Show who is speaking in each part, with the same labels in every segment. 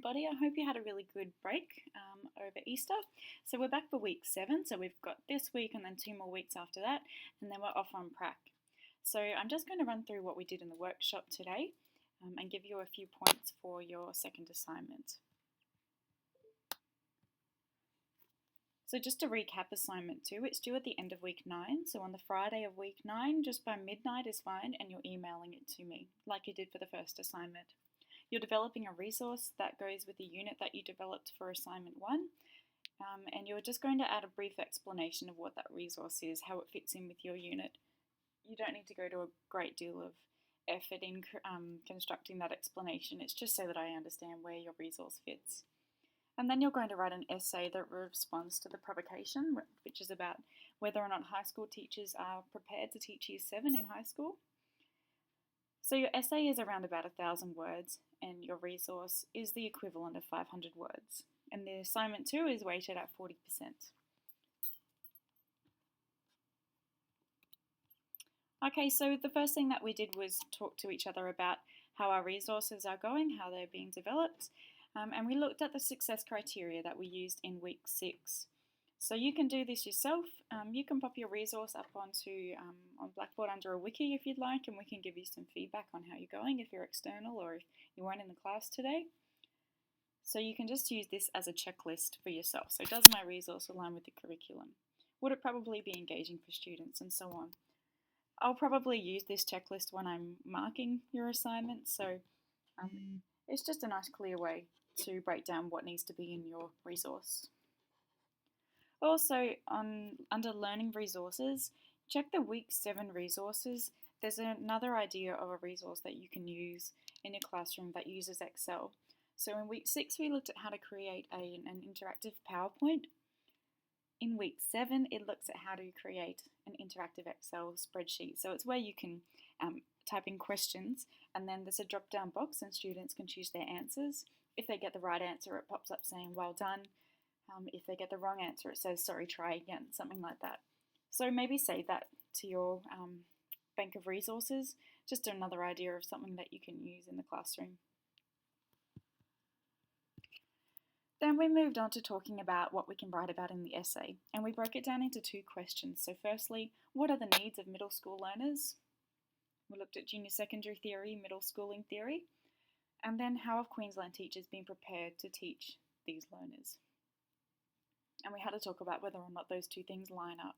Speaker 1: Everybody, I hope you had a really good break over Easter. So we're back for week 7. So we've got this week and then 2 more weeks after that, and then we're off on prac. So I'm just going to run through what we did in the workshop today and give you a few points for your second assignment. So just to recap assignment 2, it's due at the end of week 9. So on the Friday of week 9, just by midnight is fine, and you're emailing it to me like you did for the first assignment. You're developing a resource that goes with the unit that you developed for assignment 1, and you're just going to add a brief explanation of what that resource is, how it fits in with your unit. You don't need to go to a great deal of effort in constructing that explanation. It's just so that I understand where your resource fits. And then you're going to write an essay that responds to the provocation, which is about whether or not high school teachers are prepared to teach Year 7 in high school. So your essay is around about 1,000 words, and your resource is the equivalent of 500 words. And the assignment 2 is weighted at 40%. Okay, so the first thing that we did was talk to each other about how our resources are going, how they're being developed, and we looked at the success criteria that we used in week 6. So you can do this yourself. You can pop your resource up onto on Blackboard under a wiki if you'd like, and we can give you some feedback on how you're going if you're external or if you weren't in the class today. So you can just use this as a checklist for yourself. So does my resource align with the curriculum? Would it probably be engaging for students, and so on? I'll probably use this checklist when I'm marking your assignment, so it's just a nice clear way to break down what needs to be in your resource. Also, under Learning Resources, check the Week 7 resources. There's another idea of a resource that you can use in your classroom that uses Excel. So in Week 6, we looked at how to create an interactive PowerPoint. In Week 7, it looks at how to create an interactive Excel spreadsheet. So it's where you can type in questions, and then there's a drop-down box and students can choose their answers. If they get the right answer, it pops up saying, well done. If they get the wrong answer, it says, sorry, try again, something like that. So maybe save that to your bank of resources, just another idea of something that you can use in the classroom. Then we moved on to talking about what we can write about in the essay, and we broke it down into 2 questions. So firstly, what are the needs of middle school learners? We looked at junior secondary theory, middle schooling theory, and then how have Queensland teachers been prepared to teach these learners? And we had to talk about whether or not those 2 things line up.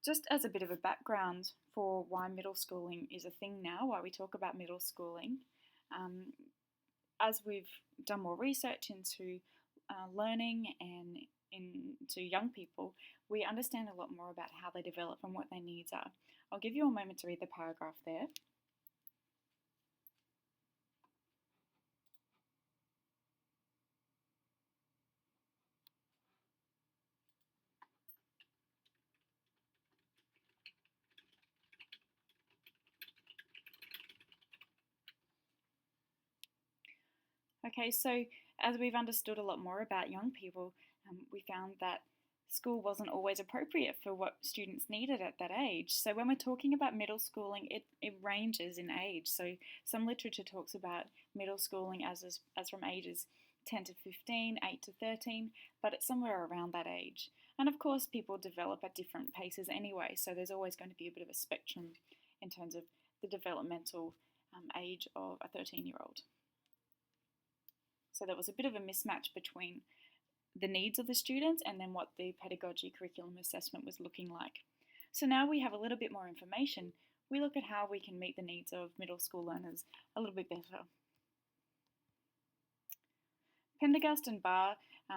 Speaker 1: Just as a bit of a background for why middle schooling is a thing now, why we talk about middle schooling, as we've done more research into learning and into young people, we understand a lot more about how they develop and what their needs are. I'll give you a moment to read the paragraph there. Okay, so as we've understood a lot more about young people, we found that school wasn't always appropriate for what students needed at that age. So when we're talking about middle schooling, it ranges in age. So some literature talks about middle schooling as from ages 10 to 15, 8 to 13, but it's somewhere around that age. And of course, people develop at different paces anyway, so there's always going to be a bit of a spectrum in terms of the developmental age of a 13-year-old. So there was a bit of a mismatch between the needs of the students and then what the pedagogy curriculum assessment was looking like. So now we have a little bit more information. We look at how we can meet the needs of middle school learners a little bit better. Pendergast and Barr,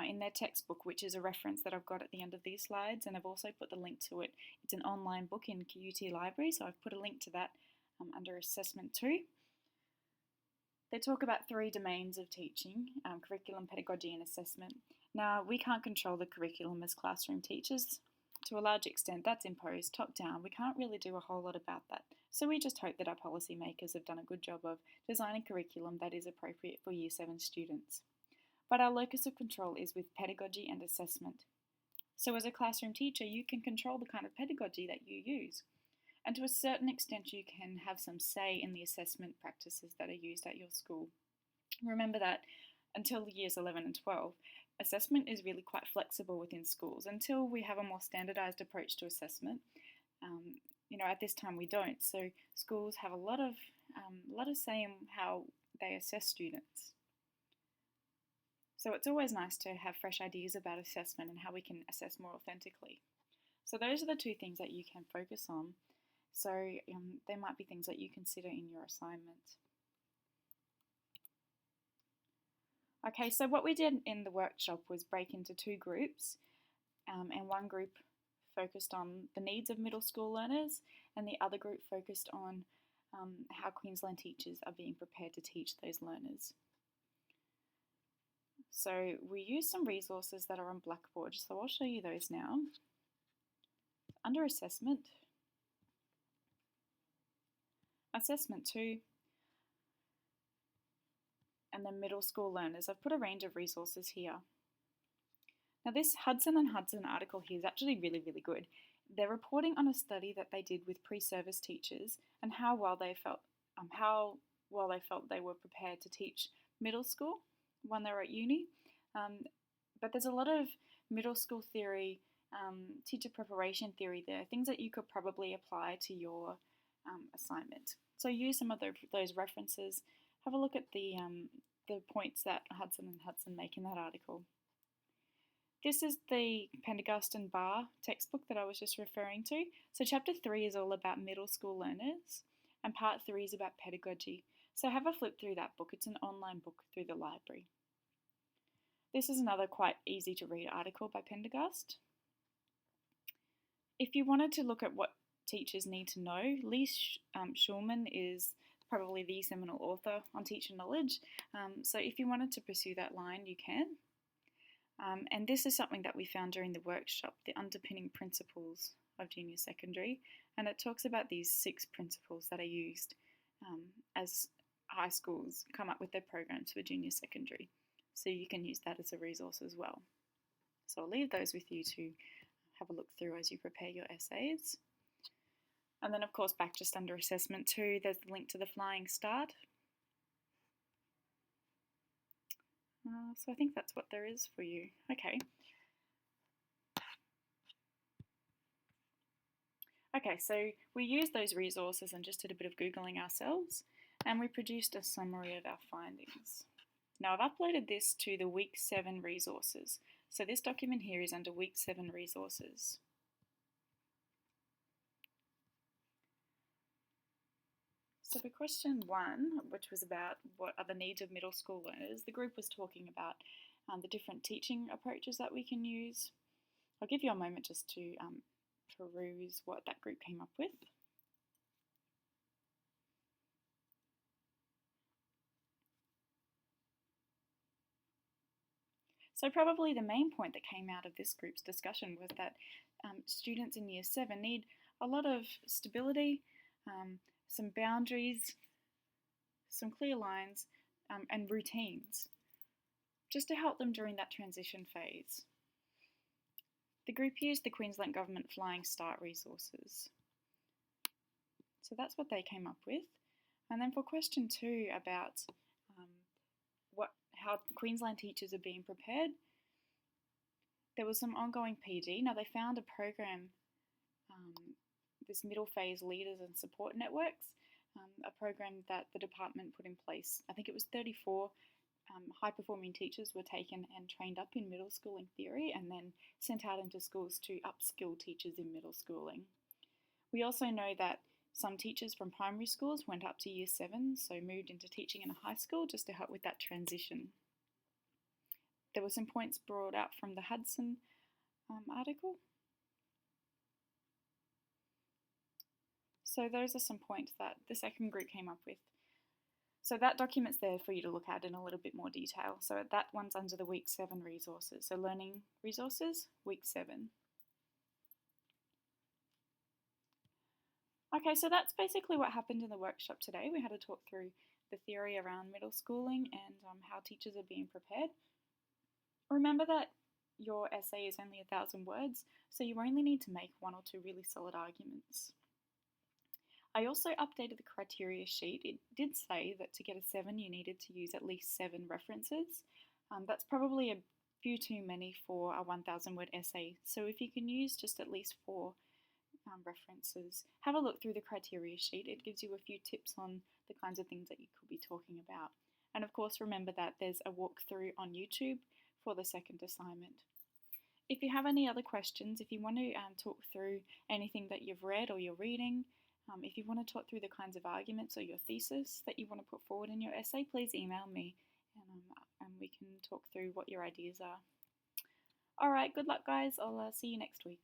Speaker 1: in their textbook, which is a reference that I've got at the end of these slides, and I've also put the link to it. It's an online book in QUT Library, so I've put a link to that under Assessment 2. They talk about 3 domains of teaching, curriculum, pedagogy and assessment. Now, we can't control the curriculum as classroom teachers. To a large extent, that's imposed top-down. We can't really do a whole lot about that. So we just hope that our policymakers have done a good job of designing curriculum that is appropriate for Year 7 students. But our locus of control is with pedagogy and assessment. So as a classroom teacher, you can control the kind of pedagogy that you use. And to a certain extent, you can have some say in the assessment practices that are used at your school. Remember that until years 11 and 12, assessment is really quite flexible within schools until we have a more standardised approach to assessment. At this time we don't, so schools have a lot of say in how they assess students. So it's always nice to have fresh ideas about assessment and how we can assess more authentically. So those are the two things that you can focus on. So there might be things that you consider in your assignment. Okay, so what we did in the workshop was break into two groups, and one group focused on the needs of middle school learners, and the other group focused on how Queensland teachers are being prepared to teach those learners. So we used some resources that are on Blackboard, so I'll show you those now. Under Assessment, Assessment 2, and then Middle School Learners. I've put a range of resources here. Now this Hudson and Hudson article here is actually really, really good. They're reporting on a study that they did with pre-service teachers and how well they felt they were prepared to teach middle school when they were at uni. But there's a lot of middle school theory, teacher preparation theory there, things that you could probably apply to your assignment. So use some of those references. Have a look at the points that Hudson and Hudson make in that article. This is the Pendergast and Barr textbook that I was just referring to. So chapter 3 is all about middle school learners and part 3 is about pedagogy. So have a flip through that book. It's an online book through the library. This is another quite easy to read article by Pendergast. If you wanted to look at what teachers need to know, Lee Schulman is probably the seminal author on teacher knowledge. So if you wanted to pursue that line, you can. And this is something that we found during the workshop, the underpinning principles of junior secondary, and it talks about these 6 principles that are used as high schools come up with their programs for junior secondary. So you can use that as a resource as well. So I'll leave those with you to have a look through as you prepare your essays. And then of course back just under Assessment 2, there's the link to the Flying Start. So I think that's what there is for you. Okay. Okay, so we used those resources and just did a bit of Googling ourselves, and we produced a summary of our findings. Now I've uploaded this to the Week 7 resources. So this document here is under Week 7 resources. So for question 1, which was about what are the needs of middle school learners, the group was talking about the different teaching approaches that we can use. I'll give you a moment just to peruse what that group came up with. So probably the main point that came out of this group's discussion was that students in Year 7 need a lot of stability, some boundaries, some clear lines, and routines, just to help them during that transition phase. The group used the Queensland Government Flying Start resources. So that's what they came up with. And then for question 2 about how Queensland teachers are being prepared, there was some ongoing PD. Now they found a program, this middle phase leaders and support networks, a program that the department put in place. I think it was 34 high-performing teachers were taken and trained up in middle schooling theory and then sent out into schools to upskill teachers in middle schooling. We also know that some teachers from primary schools went up to Year 7, so moved into teaching in a high school just to help with that transition. There were some points brought out from the Hudson article. So those are some points that the second group came up with. So that document's there for you to look at in a little bit more detail. So that one's under the Week 7 resources. So Learning Resources, Week 7. Okay, so that's basically what happened in the workshop today. We had to talk through the theory around middle schooling and how teachers are being prepared. Remember that your essay is only 1,000 words, so you only need to make 1 or 2 really solid arguments. I also updated the criteria sheet. It did say that to get a 7 you needed to use at least 7 references. That's probably a few too many for a 1,000 word essay, so if you can use just at least 4 references, have a look through the criteria sheet. It gives you a few tips on the kinds of things that you could be talking about. And of course, remember that there's a walkthrough on YouTube for the second assignment. If you have any other questions, if you want to talk through anything that you've read or you're reading, if you want to talk through the kinds of arguments or your thesis that you want to put forward in your essay, please email me and we can talk through what your ideas are. Alright, good luck guys. I'll see you next week.